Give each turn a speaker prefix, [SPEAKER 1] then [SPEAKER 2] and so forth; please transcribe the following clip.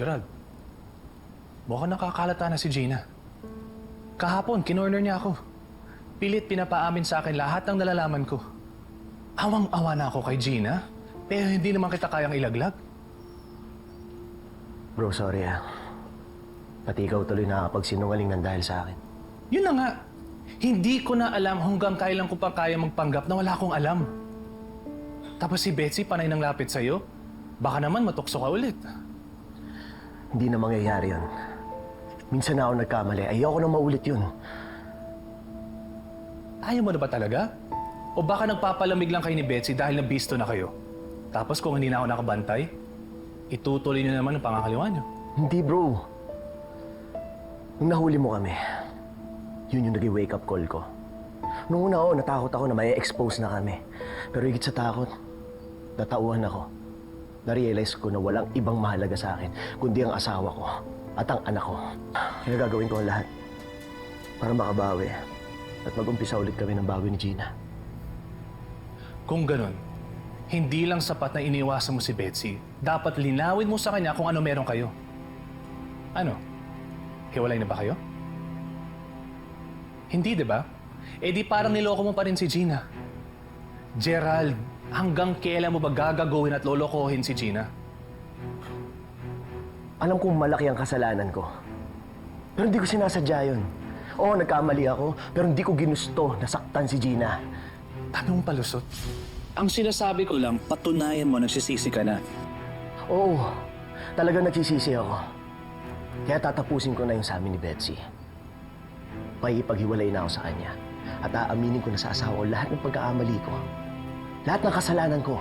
[SPEAKER 1] Gerald, mukhang nakakalata na si Gina. Kahapon, kinorner niya ako. Pilit pinapaamin sa akin lahat ng nalalaman ko. Awang-awa na ako kay Gina, pero hindi naman kita kayang ilaglag.
[SPEAKER 2] Bro, sorry ah. Pati ikaw tuloy nakakapagsinungaling ng dahil sa akin.
[SPEAKER 1] Yun na nga, hindi ko na alam hanggang kailan ko pa kaya magpanggap na wala akong alam. Tapos si Betsy panay nang lapit sa'yo, baka naman matukso ka ulit.
[SPEAKER 2] Hindi na mangyayari yun. Minsan na ako nagkamali. Ayoko na maulit yun.
[SPEAKER 1] Ayaw mo na ba talaga? O baka nagpapalamig lang kayo ni Betsy dahil nabisto na kayo? Tapos kung hindi na ako nakabantay, itutuloy niyo naman ang pangangaliwa niyo.
[SPEAKER 2] Hindi, bro. Nung nahuli mo kami, yun yung naging wake-up call ko. Noong una ako, natakot ako na may expose na kami. Pero higit sa takot, natauhan ako. Na-realize ko na walang ibang mahalaga sa akin, kundi ang asawa ko at ang anak ko. Kaya gagawin ko ang lahat para makabawi at mag-umpisa ulit kami ng bawi ni Gina.
[SPEAKER 1] Kung ganun, hindi lang sapat na iniwasan mo si Betsy. Dapat linawin mo sa kanya kung ano meron kayo. Ano? Hiwalay na ba kayo? Hindi, di ba? Eh di parang niloko mo pa rin si Gina. Gerald, hanggang kailan mo ba gagagawin at lolokohin si Gina?
[SPEAKER 2] Alam kong malaki ang kasalanan ko. Pero hindi ko sinasadya yun. Oo, nagkamali ako, pero hindi ko ginusto na saktan si Gina.
[SPEAKER 1] Dami mong palusot.
[SPEAKER 3] Ang sinasabi ko lang, patunayan mo nagsisisi ka na.
[SPEAKER 2] Oo, talagang nagsisisi ako. Kaya tatapusin ko na yung sa amin ni Betsy. Makikipaghiwalay na ako sa kanya. At aaminin ko na sa asawa ko lahat ng pagkakamali ko. Lahat ng kasalanan ko.